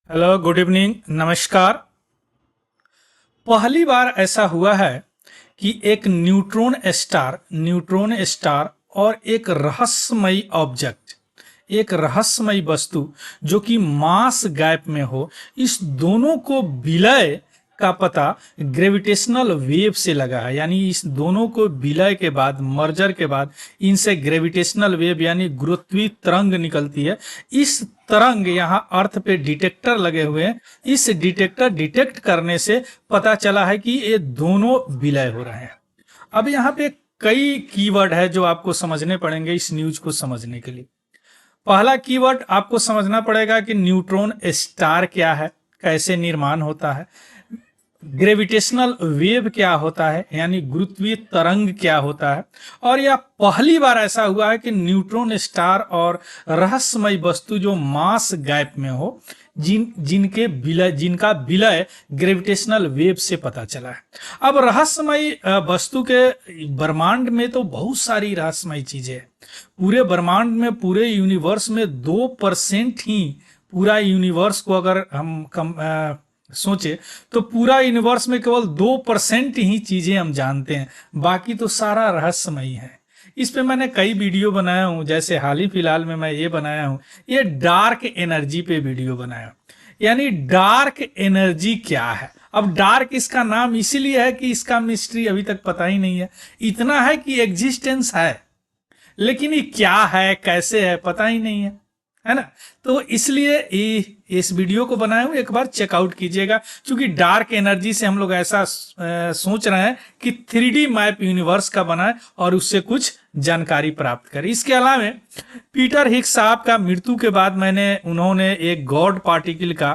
Hello, good evening, नमस्कार। पहली बार ऐसा हुआ है कि एक न्यूट्रॉन स्टार और एक रहस्यमयी ऑब्जेक्ट, एक रहस्यमयी वस्तु जो कि मास गैप में हो, इस दोनों को विलय का पता ग्रेविटेशनल वेव से लगा है। यानी इस दोनों को विलय के बाद, मर्जर के बाद, इनसे ग्रेविटेशनल वेव यानी गुरुत्वीय तरंग निकलती है। इस तरंग यहाँ अर्थ पे डिटेक्टर लगे हुए हैं। इस डिटेक्टर डिटेक्ट करने से पता चला है कि ये दोनों विलय हो रहे हैं। अब यहाँ पे कई कीवर्ड है जो आपको समझने पड़ेंगे इस न्यूज को समझने के लिए। पहला कीवर्ड आपको समझना पड़ेगा कि न्यूट्रॉन स्टार क्या है, कैसे निर्माण होता है, ग्रेविटेशनल वेव क्या होता है यानी गुरुत्वीय तरंग क्या होता है, और यह पहली बार ऐसा हुआ है कि न्यूट्रॉन स्टार और रहस्यमय वस्तु जो मास गैप में हो, जिनका विलय ग्रेविटेशनल वेव से पता चला है। अब रहस्यमय वस्तु के ब्रह्मांड में तो बहुत सारी रहस्यमय चीजें हैं। पूरे ब्रह्मांड में, पूरे यूनिवर्स में 2% ही, पूरा यूनिवर्स को अगर हम सोचे तो पूरा यूनिवर्स में केवल 2% ही चीजें हम जानते हैं, बाकी तो सारा रहस्यमयी है। इस पे मैंने कई वीडियो बनाया हूं, जैसे हाल ही फिलहाल में मैं ये बनाया हूं, ये डार्क एनर्जी पे वीडियो बनाया। यानी डार्क एनर्जी क्या है। अब डार्क इसका नाम इसीलिए है कि इसका मिस्ट्री अभी तक पता ही नहीं है। इतना है कि एग्जिस्टेंस है, लेकिन ये क्या है, कैसे है, पता ही नहीं है ना। तो इसलिए इस वीडियो को बनाया हूं, एक बार चेकआउट कीजिएगा। क्योंकि डार्क एनर्जी से हम लोग ऐसा सोच रहे हैं कि 3D मैप यूनिवर्स का बनाए और उससे कुछ जानकारी प्राप्त करें। इसके अलावा पीटर हिग्स साहब का मृत्यु के बाद उन्होंने एक गॉड पार्टिकल का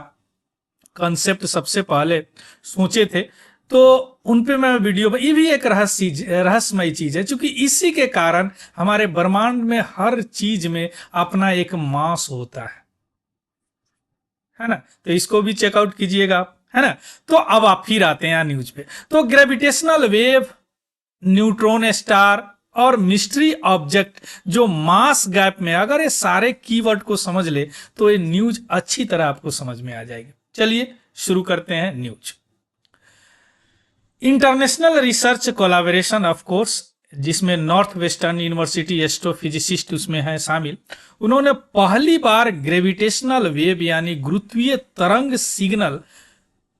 कंसेप्ट सबसे पहले सोचे थे, तो उन पे मैं वीडियो, ये भी एक रहस्यमय चीज है। क्योंकि इसी के कारण हमारे ब्रह्मांड में हर चीज में अपना एक मास होता है ना। तो इसको भी चेकआउट कीजिएगा, है ना। तो अब आप फिर आते हैं न्यूज पे। तो ग्रेविटेशनल वेव, न्यूट्रॉन स्टार और मिस्ट्री ऑब्जेक्ट जो मास गैप में, अगर ये सारे कीवर्ड को समझ ले तो ये न्यूज अच्छी तरह आपको समझ में आ जाएगी। चलिए शुरू करते हैं news. International research collaboration of course, जिसमें नॉर्थ वेस्टर्न यूनिवर्सिटी एस्ट्रोफिजिसिस्ट उसमें है शामिल, उन्होंने पहली बार ग्रेविटेशनल वेव यानी गुरुत्वीय तरंग सिग्नल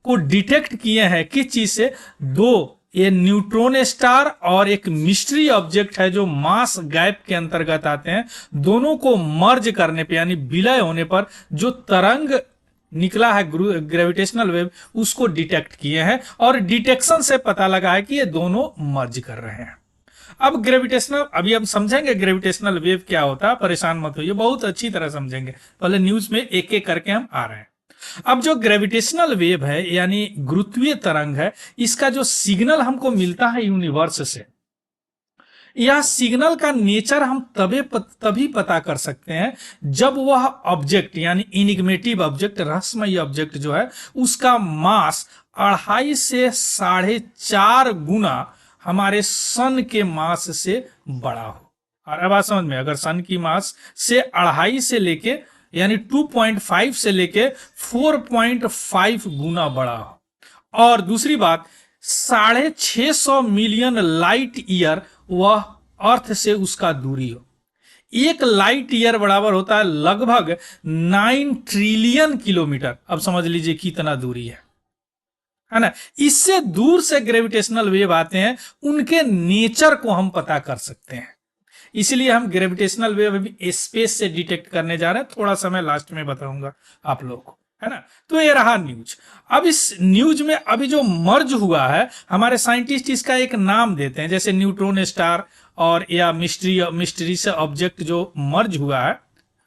को डिटेक्ट किए हैं। किस चीज से? दो, ये न्यूट्रॉन स्टार और एक मिस्ट्री ऑब्जेक्ट है जो मास गैप के अंतर्गत आते हैं। दोनों को मर्ज करने पे यानी विलय होने पर जो तरंग निकला है ग्रेविटेशनल वेव, उसको डिटेक्ट किए हैं और डिटेक्शन से पता लगा है कि ये दोनों मर्ज कर रहे हैं। अब ग्रेविटेशनल, अभी हम समझेंगे ग्रेविटेशनल वेव क्या होता है, परेशान मत होइए, बहुत अच्छी तरह समझेंगे। पहले न्यूज में एक एक करके हम आ रहे हैं। अब जो ग्रेविटेशनल वेव है यानी गुरुत्वीय तरंग है, इसका जो सिग्नल हमको मिलता है यूनिवर्स से, यह सिग्नल का नेचर हम तभी पता कर सकते हैं जब वह ऑब्जेक्ट यानी इनिग्मेटिव ऑब्जेक्ट, रहस्यमय ऑब्जेक्ट जो है, उसका मास 2.5 से 4.5 गुना हमारे सन के मास से बड़ा हो। और अब बात समझ में, अगर सन की मास से 2.5 से लेके यानी 2.5 से लेके 4.5 गुना बड़ा हो। और दूसरी बात, 650 मिलियन लाइट ईयर वह अर्थ से उसका दूरी हो। एक लाइट ईयर बराबर होता है लगभग 9 ट्रिलियन किलोमीटर। अब समझ लीजिए कितना दूरी है ना। इससे दूर से ग्रेविटेशनल वेव आते हैं, उनके नेचर को हम पता कर सकते हैं। इसलिए हम ग्रेविटेशनल वेव अभी स्पेस से डिटेक्ट करने जा रहे हैं। थोड़ा सा मैं लास्ट में बताऊंगा आप लोगों को, है ना। तो ये रहा न्यूज। अब इस न्यूज में अभी जो मर्ज हुआ है, हमारे साइंटिस्ट इसका एक नाम देते हैं, जैसे न्यूट्रॉन स्टार और या मिस्ट्री से ऑब्जेक्ट जो मर्ज हुआ है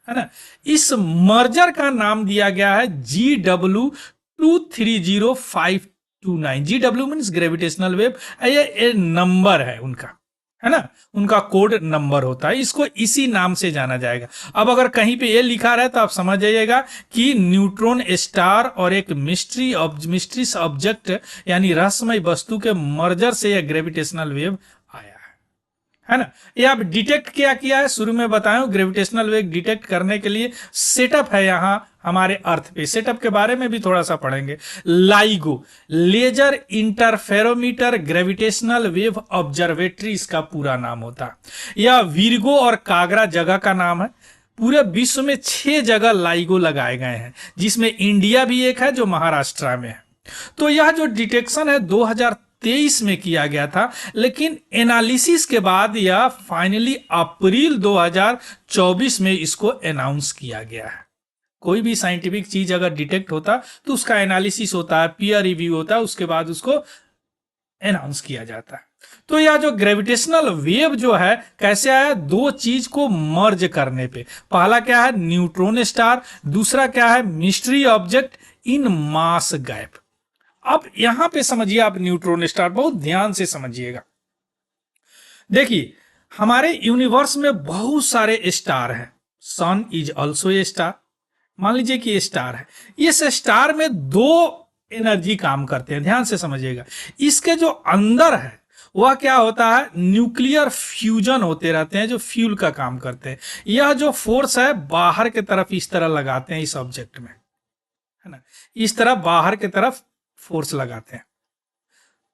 ना। इस मर्जर का नाम दिया गया है GW230529। GW means gravitational wave, ये नंबर है उनका, है ना, उनका कोड नंबर होता है। इसको इसी नाम से जाना जाएगा। अब अगर कहीं पे ये लिखा रहे तो आप समझ जाइएगा कि न्यूट्रॉन स्टार और एक मिस्ट्री ऑब्जेक्ट यानी रहस्यमय वस्तु के मर्जर से यह ग्रेविटेशनल वेव आया है ना। ये अब डिटेक्ट क्या किया है, शुरू में बताया ग्रेविटेशनल वेव डिटेक्ट करने के लिए सेटअप है यहाँ हमारे अर्थ पे। सेटअप के बारे में भी थोड़ा सा पढ़ेंगे। LIGO, laser interferometer gravitational wave observatory इसका पूरा नाम होता है। यह विर्गो और कागरा जगह का नाम है। पूरे विश्व में 6 जगह लाइगो लगाए गए हैं, जिसमें इंडिया भी एक है जो महाराष्ट्र में है। तो यह जो डिटेक्शन है 2023 में किया गया था, लेकिन एनालिसिस के बाद यह फाइनली अप्रैल 2024 में इसको अनाउंस किया गया है। कोई भी साइंटिफिक चीज अगर डिटेक्ट होता तो उसका एनालिसिस होता है, पीयर रिव्यू होता है, उसके बाद उसको अनाउंस किया जाता है। तो यह जो ग्रेविटेशनल वेव जो है कैसे आया, 2 चीज को मर्ज करने पे। पहला क्या है, न्यूट्रॉन स्टार, दूसरा क्या है, mystery object in mass gap. अब यहां पे समझिए आप न्यूट्रॉन स्टार, बहुत ध्यान से समझिएगा। देखिए हमारे यूनिवर्स में बहुत सारे स्टार हैं। सन इज ऑल्सो ए स्टार। मान लीजिए कि ये स्टार है, इस स्टार में 2 एनर्जी काम करते हैं, ध्यान से समझिएगा। इसके जो अंदर है वह क्या होता है, न्यूक्लियर फ्यूजन होते रहते हैं जो फ्यूल का काम करते हैं। यह जो फोर्स है बाहर की तरफ इस तरह लगाते हैं इस ऑब्जेक्ट में, है ना, इस तरह बाहर की तरफ फोर्स लगाते हैं,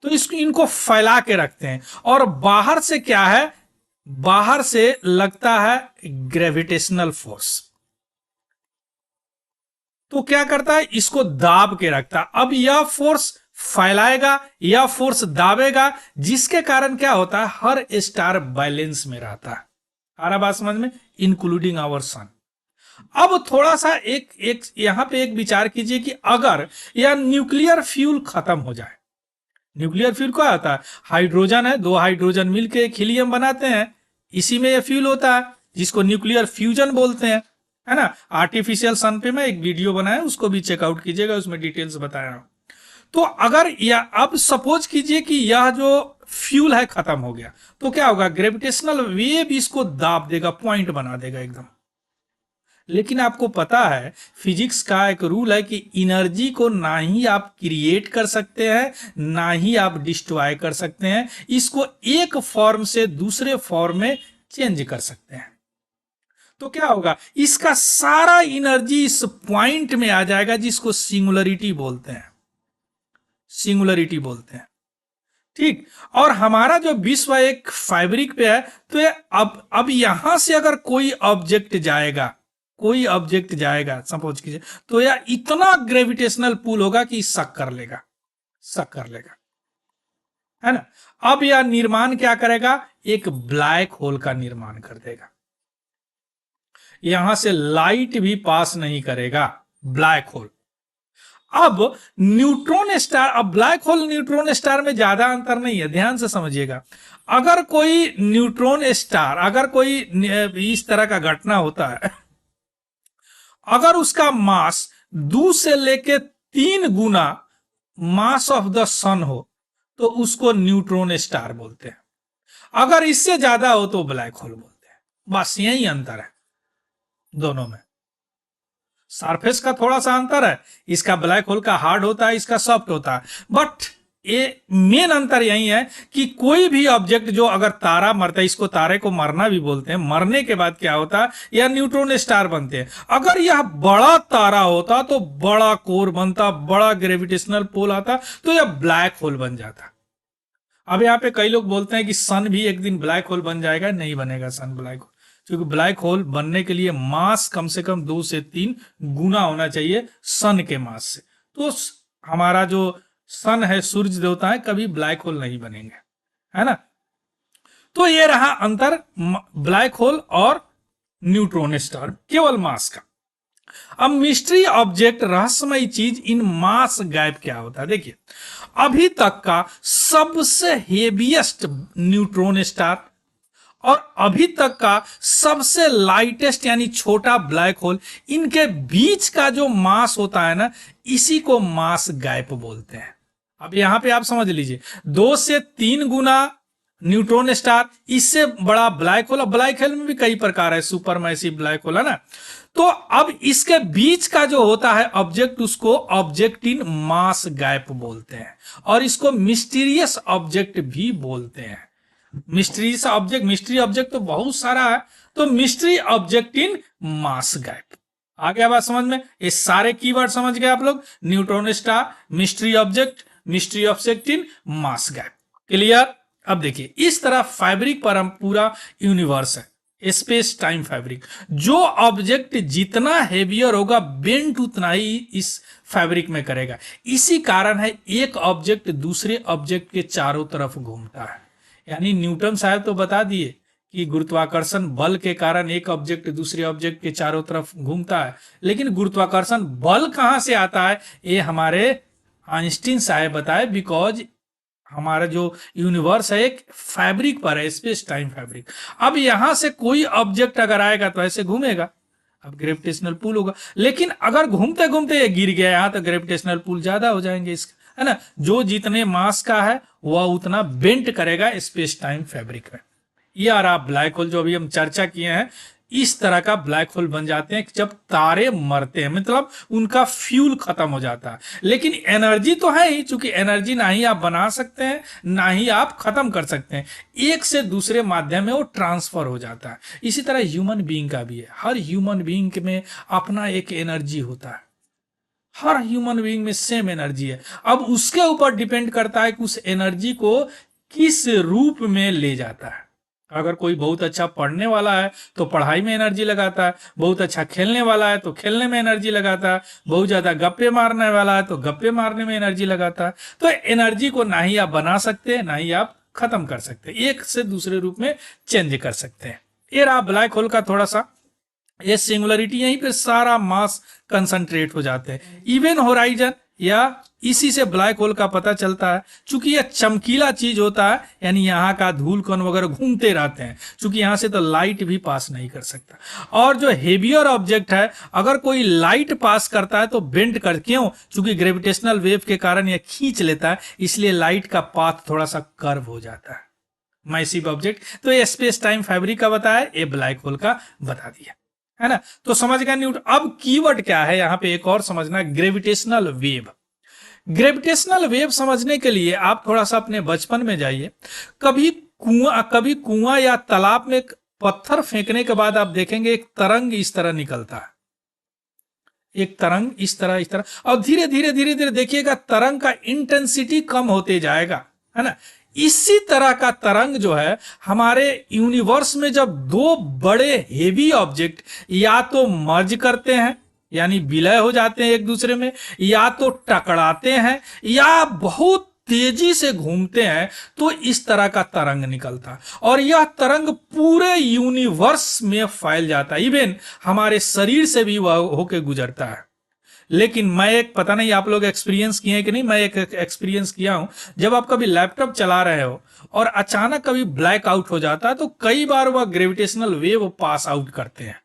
तो इसको इनको फैला के रखते हैं। और बाहर से क्या है, बाहर से लगता है ग्रेविटेशनल फोर्स, तो क्या करता है, इसको दाब के रखता है। अब यह फोर्स फैलाएगा, यह फोर्स दाबेगा, जिसके कारण क्या होता है, हर स्टार बैलेंस में रहता है। आ रहा बात समझ में, इंक्लूडिंग आवर सन। अब थोड़ा सा एक यहां पे एक विचार कीजिए कि अगर यह न्यूक्लियर फ्यूल खत्म हो जाए। न्यूक्लियर फ्यूल क्या होता है, हाइड्रोजन है, 2 हाइड्रोजन मिलकर एक हीलियम बनाते हैं, इसी में यह फ्यूल होता है, जिसको न्यूक्लियर फ्यूजन बोलते हैं, है ना। आर्टिफिशियल सन पे मैं एक वीडियो बनाया, उसको भी चेकआउट कीजिएगा, उसमें डिटेल्स बताया। तो अगर यह अब सपोज कीजिए कि यह जो फ्यूल है खत्म हो गया, तो क्या होगा, ग्रेविटेशनल वेव इसको दाब देगा, पॉइंट बना देगा एकदम। लेकिन आपको पता है फिजिक्स का एक रूल है कि एनर्जी को ना ही आप क्रिएट कर सकते हैं, ना ही आप डिस्ट्रॉय कर सकते हैं, इसको एक फॉर्म से दूसरे फॉर्म में चेंज कर सकते हैं। तो क्या होगा, इसका सारा एनर्जी इस पॉइंट में आ जाएगा, जिसको सिंगुलरिटी बोलते हैं, सिंगुलरिटी बोलते हैं, ठीक। और हमारा जो विश्व एक फैब्रिक पे है, तो अब यहां से अगर कोई ऑब्जेक्ट जाएगा, कोई ऑब्जेक्ट जाएगा सपोज कीजिए, तो यह इतना ग्रेविटेशनल पुल होगा कि सक कर लेगा, सक कर लेगा, है ना। अब यह निर्माण क्या करेगा, एक ब्लैक होल का निर्माण कर देगा। यहां से लाइट भी पास नहीं करेगा, ब्लैक होल। अब न्यूट्रॉन स्टार, अब ब्लैक होल न्यूट्रॉन स्टार में ज्यादा अंतर नहीं है, ध्यान से समझिएगा। अगर कोई न्यूट्रॉन स्टार, अगर कोई इस तरह का घटना होता है, अगर उसका मास 2 से लेके 3 गुना मास ऑफ द सन हो, तो उसको न्यूट्रॉन स्टार बोलते हैं। अगर इससे ज्यादा हो तो ब्लैक होल बोलते हैं। बस यही अंतर है दोनों में। सरफेस का थोड़ा सा अंतर है, इसका ब्लैक होल का हार्ड होता है, इसका सॉफ्ट होता है, बट ये मेन अंतर यही है कि कोई भी ऑब्जेक्ट जो अगर तारा मरता है, इसको तारे को मरना भी बोलते हैं, मरने के बाद क्या होता है, यह न्यूट्रॉन स्टार बनते हैं। अगर यह बड़ा तारा होता तो बड़ा कोर बनता, बड़ा ग्रेविटेशनल पोल आता, तो यह ब्लैक होल बन जाता। अब यहाँ पे कई लोग बोलते हैं कि सन भी एक दिन ब्लैक होल बन जाएगा, नहीं बनेगा सन ब्लैक होल, क्योंकि ब्लैक होल बनने के लिए मास कम से कम 2 से 3 गुना होना चाहिए सन के मास से। तो हमारा जो सन है, सूर्य देवता है, कभी ब्लैक होल नहीं बनेंगे, है ना। तो ये रहा अंतर ब्लैक होल और न्यूट्रॉन स्टार, केवल मास का। अब मिस्ट्री ऑब्जेक्ट, रहस्यमय चीज इन मास गैप क्या होता है, देखिए अभी तक का सबसे हेवीएस्ट न्यूट्रॉन स्टार और अभी तक का सबसे लाइटेस्ट यानी छोटा ब्लैक होल, इनके बीच का जो मास होता है ना, इसी को मास गैप बोलते हैं। अब यहां पे आप समझ लीजिए, 2 से 3 गुना न्यूट्रॉन स्टार, इससे बड़ा ब्लैक होल। ब्लैक होल में भी कई प्रकार है, सुपर मैसिव ब्लैक होल, है ना। तो अब इसके बीच का जो होता है ऑब्जेक्ट, उसको ऑब्जेक्ट इन मास गैप बोलते हैं, और इसको मिस्टीरियस ऑब्जेक्ट भी बोलते हैं। मिस्ट्री ऑब्जेक्ट तो बहुत सारा है, तो mystery object in mass gap. आ गया बात समझ में? ये सारे कीवर्ड समझ गए आप लोग, neutron star, mystery object in mass gap. Clear? अब देखिए, इस तरह फैब्रिक पर हम पूरा यूनिवर्स है, स्पेस टाइम फैब्रिक। जो ऑब्जेक्ट जितना हेवियर होगा बेंट उतना ही इस फैब्रिक में करेगा। इसी कारण है एक ऑब्जेक्ट दूसरे ऑब्जेक्ट के चारों तरफ घूमता है। यानी न्यूटन साहब तो बता दिए कि गुरुत्वाकर्षण बल के कारण एक ऑब्जेक्ट दूसरे ऑब्जेक्ट के चारों तरफ घूमता है, लेकिन गुरुत्वाकर्षण बल कहां से आता है ये हमारे आइंस्टीन साहब बताए। बिकॉज हमारा जो यूनिवर्स है एक फैब्रिक पर है, स्पेस टाइम फैब्रिक। अब यहां से कोई ऑब्जेक्ट अगर आएगा तो ऐसे घूमेगा, अब ग्रेविटेशनल पुल होगा। लेकिन अगर घूमते घूमते ये गिर गया यहां तो ग्रेविटेशनल पुल ज्यादा हो जाएंगे इसका, है ना। जो जितने मास का है वह उतना बेंट करेगा स्पेस टाइम फैब्रिक में। यार आप ब्लैक होल जो अभी हम चर्चा किए हैं, इस तरह का ब्लैक होल बन जाते हैं जब तारे मरते हैं, मतलब उनका फ्यूल खत्म हो जाता है। लेकिन एनर्जी तो है ही, चूंकि एनर्जी ना ही आप बना सकते हैं ना ही आप खत्म कर सकते हैं, एक से दूसरे माध्यम में वो ट्रांसफर हो जाता है। इसी तरह ह्यूमन बीइंग का भी है, हर ह्यूमन बीइंग में अपना एक एनर्जी होता है, हर ह्यूमन बीइंग में सेम एनर्जी है। अब उसके ऊपर डिपेंड करता है कि उस एनर्जी को किस रूप में ले जाता है। अगर कोई बहुत अच्छा पढ़ने वाला है तो पढ़ाई में एनर्जी लगाता है, बहुत अच्छा खेलने वाला है तो खेलने में एनर्जी लगाता है, बहुत ज्यादा गप्पे मारने वाला है तो गप्पे मारने में एनर्जी लगाता है। तो एनर्जी को ना ही आप बना सकते हैं ना ही आप खत्म कर सकते हैं, एक से दूसरे रूप में चेंज कर सकते हैं। ये रहा ब्लैक होल का थोड़ा सा, ये सिंगुलरिटी, यहीं पे सारा मास कंसंट्रेट हो जाते हैं। इवन होराइजन या इसी से ब्लैक होल का पता चलता है, चूंकि यह चमकीला चीज होता है, यानी यहाँ का धूल कण वगैरह घूमते रहते हैं, चूंकि यहां से तो लाइट भी पास नहीं कर सकता। और जो हेवियर ऑब्जेक्ट है अगर कोई लाइट पास करता है तो बेंड कर, क्यों? चूंकि ग्रेविटेशनल वेव के कारण यह खींच लेता है, इसलिए लाइट का पाथ थोड़ा सा कर्व हो जाता है। मैसिव ऑब्जेक्ट तो ये स्पेस टाइम फैब्रिक का बताया, ये ब्लैक होल का बता दिया, है ना। तो समझ गया न्यूटन। अब कीवर्ड क्या है यहां पे एक और समझना, ग्रेविटेशनल वेव। ग्रेविटेशनल वेव समझने के लिए आप थोड़ा सा अपने बचपन में जाइए। कभी कुआं या तालाब में पत्थर फेंकने के बाद आप देखेंगे एक तरंग इस तरह निकलता है, एक तरंग इस तरह, और धीरे धीरे धीरे धीरे देखिएगा तरंग का इंटेंसिटी कम होते जाएगा, है ना। इसी तरह का तरंग जो है हमारे यूनिवर्स में जब दो बड़े हेवी ऑब्जेक्ट या तो मर्ज करते हैं यानी विलय हो जाते हैं एक दूसरे में, या तो टकराते हैं या बहुत तेजी से घूमते हैं, तो इस तरह का तरंग निकलता है। और यह तरंग पूरे यूनिवर्स में फैल जाता है, इवन हमारे शरीर से भी वह होके गुजरता है। लेकिन मैं एक, पता नहीं आप लोग एक्सपीरियंस किए हैं कि नहीं, मैं एक एक्सपीरियंस किया हूं। जब आप कभी लैपटॉप चला रहे हो और अचानक कभी ब्लैक आउट हो जाता है तो कई बार वह ग्रेविटेशनल वेव पास आउट करते हैं,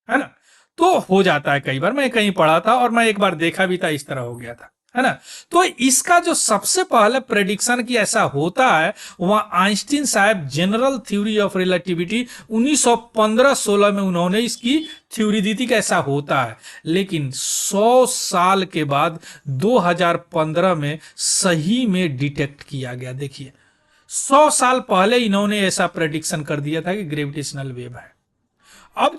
है ना। तो हो जाता है कई बार, मैं कहीं पढ़ा था और मैं एक बार देखा भी था, इस तरह हो गया था, है ना। तो इसका जो सबसे पहले प्रेडिक्शन की ऐसा होता है वह आइंस्टीन साहब जनरल थ्योरी ऑफ रिलेटिविटी 1915-16 में उन्होंने इसकी थ्योरी दी थी कि ऐसा होता है। लेकिन 100 साल के बाद 2015 में सही में डिटेक्ट किया गया। देखिए 100 साल पहले इन्होंने ऐसा प्रेडिक्शन कर दिया था कि ग्रेविटेशनल वेव है। अब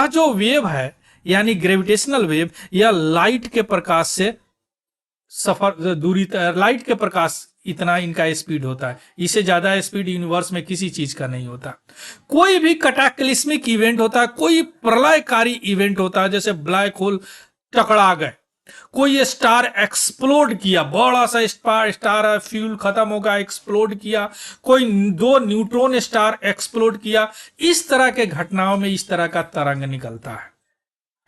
जो वेव है यानी ग्रेविटेशनल वेव, यह लाइट के प्रकाश से सफर दूरी, लाइट के प्रकाश इतना इनका स्पीड होता है, इससे ज्यादा स्पीड यूनिवर्स में किसी चीज का नहीं होता। कोई भी कैटाक्लिस्मिक इवेंट होता है, कोई प्रलयकारी इवेंट होता है, जैसे ब्लैक होल टकरा गए, कोई स्टार एक्सप्लोड किया, बड़ा सा स्टार है, फ्यूल खत्म होगा, एक्सप्लोड किया, कोई दो न्यूट्रॉन स्टार एक्सप्लोड किया, इस तरह के घटनाओं में इस तरह का तरंग निकलता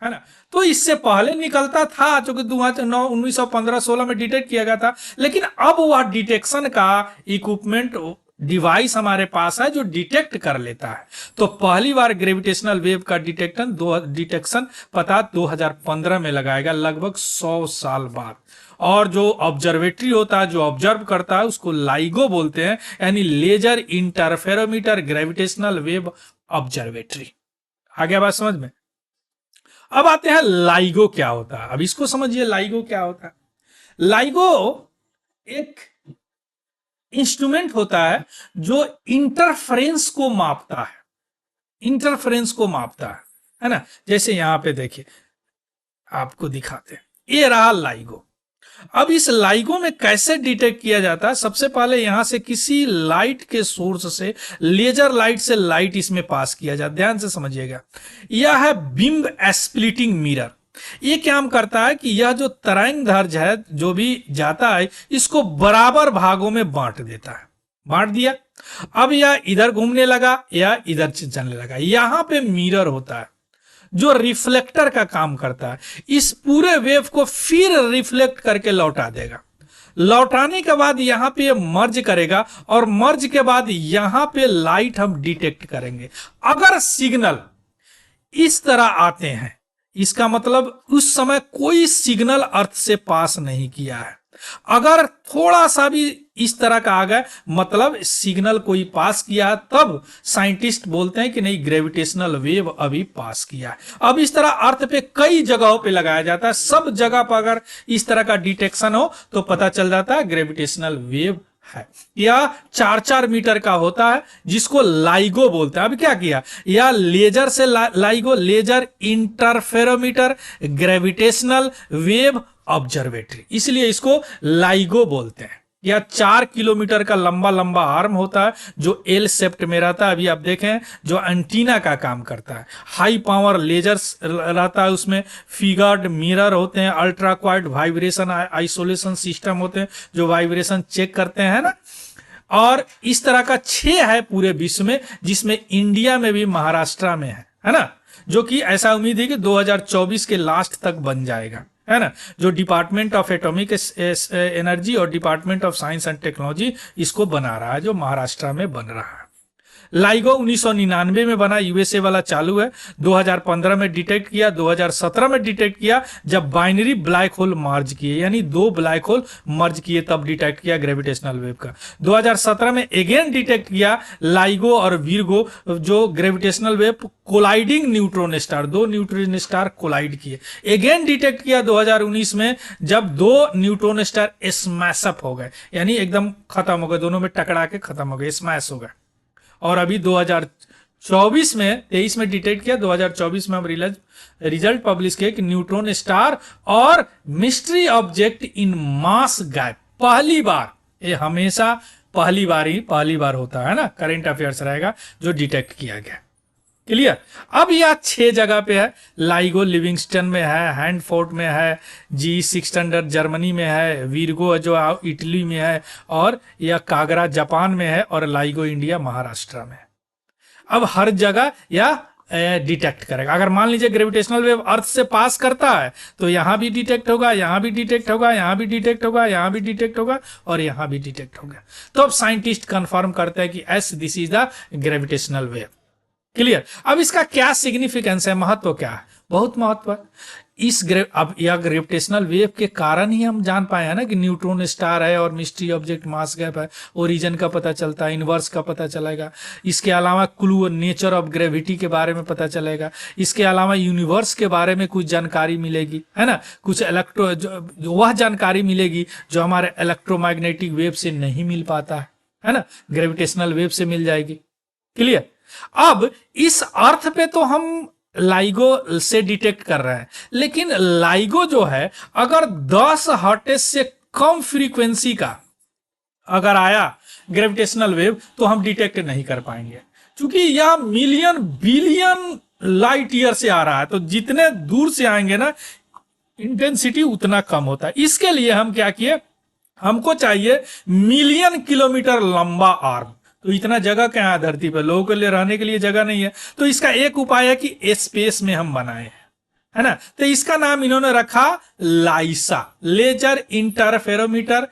है ना। तो इससे पहले निकलता था, जो कि 1915-16 में डिटेक्ट किया गया था। लेकिन अब वह डिटेक्शन का इक्विपमेंट, डिवाइस हमारे पास है जो डिटेक्ट कर लेता है। तो पहली बार ग्रेविटेशनल वेव का डिटेक्शन पता 2015 में लगाएगा, लगभग 100 साल बाद। और जो ऑब्जर्वेटरी होता है, जो ऑब्जर्व करता है, उसको लाइगो बोलते हैं, यानी laser interferometer gravitational wave observatory. आ गया बात समझ में। अब आते हैं लाइगो क्या होता है। अब इसको समझिए लाइगो क्या होता है। लाइगो एक इंस्ट्रूमेंट होता है जो इंटरफेरेंस को मापता है, इंटरफेरेंस को मापता है ना। जैसे यहां पे देखिए, आपको दिखाते हैं, ये रहा लाइगो। अब इस लाइगो में कैसे डिटेक्ट किया जाता है, सबसे पहले यहां से किसी लाइट के सोर्स से, लेजर लाइट से लाइट इसमें पास किया जाता है। ध्यान से समझिएगा, यह है बिंब स्प्लिटिंग मिरर। ये काम करता है कि यह जो तरंग दैर्ध्य है जो भी जाता है, इसको बराबर भागों में बांट देता है। बांट दिया, अब यह इधर घूमने लगा या इधर चलने लगा। यहां पे मिरर होता है जो रिफ्लेक्टर का काम करता है, इस पूरे वेव को फिर रिफ्लेक्ट करके लौटा देगा। लौटाने के बाद यहां पे मर्ज करेगा और मर्ज के बाद यहां पे लाइट हम डिटेक्ट करेंगे। अगर सिग्नल इस तरह आते हैं, इसका मतलब उस समय कोई सिग्नल अर्थ से पास नहीं किया है। अगर थोड़ा सा भी इस तरह का आ गया, मतलब सिग्नल कोई पास किया है, तब साइंटिस्ट बोलते हैं कि नहीं, ग्रेविटेशनल वेव अभी पास किया है। अब इस तरह अर्थ पे कई जगहों पे लगाया जाता है, सब जगह पर अगर इस तरह का डिटेक्शन हो तो पता चल जाता है ग्रेविटेशनल वेव है। यह 4-4 मीटर का होता है, जिसको लाइगो बोलते हैं। अब क्या किया, यह लेजर से LIGO, laser interferometer gravitational wave observatory, इसलिए इसको लाइगो बोलते हैं। यह 4 किलोमीटर का लंबा लंबा आर्म होता है जो एल शेप्ड में रहता है। अभी आप देखें, जो एंटीना का काम करता है। हाई पावर लेजर रहता है, उसमें फिगर्ड मिरर होते हैं, ultra quite vibration isolation system होते हैं जो वाइब्रेशन चेक करते हैं ना। और इस तरह का 6 है पूरे विश्व में, जिसमें इंडिया में भी महाराष्ट्र में है ना, जो कि ऐसा उम्मीद है कि 2024 के लास्ट तक बन जाएगा, है ना। जो डिपार्टमेंट ऑफ एटॉमिक एनर्जी और department of science and technology इसको बना रहा है, जो महाराष्ट्र में बन रहा है। लाइगो 1999 में बना, यूएसए वाला चालू है। 2015 में डिटेक्ट किया, 2017 में डिटेक्ट किया, जब बाइनरी ब्लैक होल मर्ज किए, यानी 2 ब्लैक होल मर्ज किए, तब डिटेक्ट किया ग्रेविटेशनल वेव का। 2017 में अगेन डिटेक्ट किया लाइगो और विर्गो, जो gravitational wave colliding neutron star, 2 neutron star collide किए। अगेन डिटेक्ट किया 2019 में, जब 2 न्यूट्रॉन स्टार स्मैशअप हो गए, यानी एकदम खत्म हो गए, दोनों में टकरा के खत्म हो गए, स्मैश हो गए। और अभी 2024 में, 23 में डिटेक्ट किया, 2024 में हम रिजल्ट पब्लिश किए कि न्यूट्रॉन स्टार और mystery object in mass gap, पहली बार, ये हमेशा पहली बार होता है ना, करंट अफेयर्स रहेगा, जो डिटेक्ट किया गया। क्लियर। अब यह 6 जगह पे है। लाइगो लिविंगस्टन में है, हैंडफोर्ट में है, G600 जर्मनी में है, विर्गो जो इटली में है, और यह कागरा जापान में है, और लाइगो इंडिया महाराष्ट्र में है। अब हर जगह यह डिटेक्ट करेगा। अगर मान लीजिए ग्रेविटेशनल वेव अर्थ से पास करता है तो यहां भी डिटेक्ट होगा, यहां भी डिटेक्ट होगा, यहां भी डिटेक्ट होगा, यहां भी डिटेक्ट होगा, और यहां भी डिटेक्ट होगा। तो अब साइंटिस्ट कंफर्म करते हैं कि S this is the gravitational wave. Clear. अब इसका क्या सिग्निफिकेंस है, महत्व क्या है, बहुत महत्व है। अब यह ग्रेविटेशनल वेव के कारण ही हम जान पाए हैं ना कि न्यूट्रॉन स्टार है और मिस्ट्री ऑब्जेक्ट मास गैप है, ओरिजिन का पता चलता है, इनवर्स का पता चलेगा। इसके अलावा क्लू नेचर ऑफ ग्रेविटी के बारे में पता चलेगा। इसके अलावा यूनिवर्स के बारे में कुछ जानकारी मिलेगी, है ना, कुछ वह जानकारी मिलेगी जो हमारे इलेक्ट्रोमैग्नेटिक वेव से नहीं मिल पाता है ना, ग्रेविटेशनल वेव से मिल जाएगी। क्लियर। अब इस अर्थ पे तो हम लाइगो से डिटेक्ट कर रहे हैं, लेकिन लाइगो जो है, अगर 10 हर्ट्ज से कम फ्रीक्वेंसी का अगर आया ग्रेविटेशनल वेव, तो हम डिटेक्ट नहीं कर पाएंगे, क्योंकि यह मिलियन बिलियन लाइट ईयर से आ रहा है। तो जितने दूर से आएंगे ना, इंटेंसिटी उतना कम होता है। इसके लिए हम क्या किए, हमको चाहिए मिलियन किलोमीटर लंबा आर्म। तो इतना जगह क्या है धरती पर, लोगों के लिए रहने के लिए जगह नहीं है। तो इसका एक उपाय है कि स्पेस में हम बनाए, है ना। तो इसका नाम इन्होंने रखा लाइसा, लेजर इंटरफेरोमीटर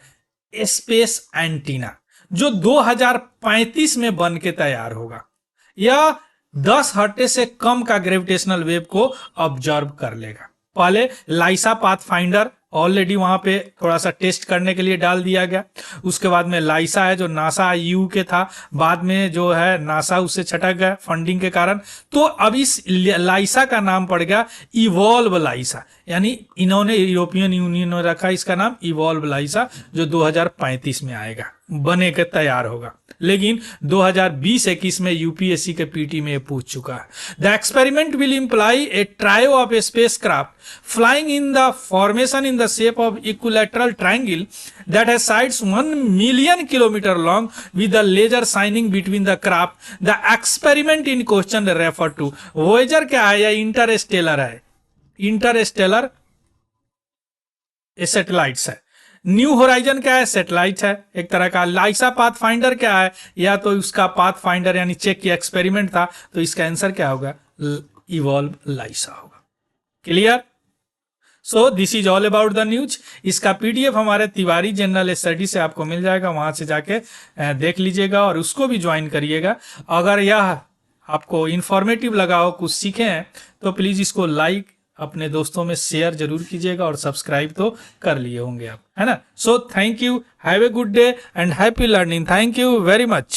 स्पेस एंटीना, जो 2035 में बन के तैयार होगा। यह 10 हर्ट्ज से कम का ग्रेविटेशनल वेव को ऑब्जर्व कर लेगा। पहले लाइसा पाथफाइंडर ऑलरेडी वहां पे थोड़ा सा टेस्ट करने के लिए डाल दिया गया। उसके बाद में लाइसा है जो नासा यू के था, बाद में जो है नासा उससे छटक गया फंडिंग के कारण। तो अब इस लाइसा का नाम पड़ गया इवॉल्व लाइसा, यानी इन्होंने यूरोपियन यूनियन ने रखा इसका नाम इवॉल्व लाइसा, जो 2035 में आएगा। बने के तैयार होगा। लेकिन 2020-21 में यूपीएससी के पीटी में ये पूछ चुका है। The experiment will employ a trio of a spacecraft flying in the formation in the shape of equilateral triangle that has sides 1 million kilometre long with the laser shining between the craft. The experiment in question refer to Voyager क्या है या interstellar है? Interstellar satellites है। New Horizon क्या है? Satellite है एक तरह का। लाइसा पाथ फाइंडर क्या है? या तो उसका पाथ फाइंडर यानी चेक किया एक्सपेरिमेंट था, तो इसका आंसर क्या होगा? इवॉल्व लाइसा होगा। Clear? So this is all about the news. इसका पीडीएफ हमारे तिवारी जनरल स्टडी से आपको मिल जाएगा, वहां से जाके देख लीजिएगा और उसको भी ज्वाइन करिएगा। अगर यह आपको इंफॉर्मेटिव लगा हो, कुछ सीखे हैं, तो प्लीज इसको लाइक, अपने दोस्तों में शेयर जरूर कीजिएगा और सब्सक्राइब तो कर लिए होंगे आप, है ना। So thank you, have a good day and happy learning. Thank you very much.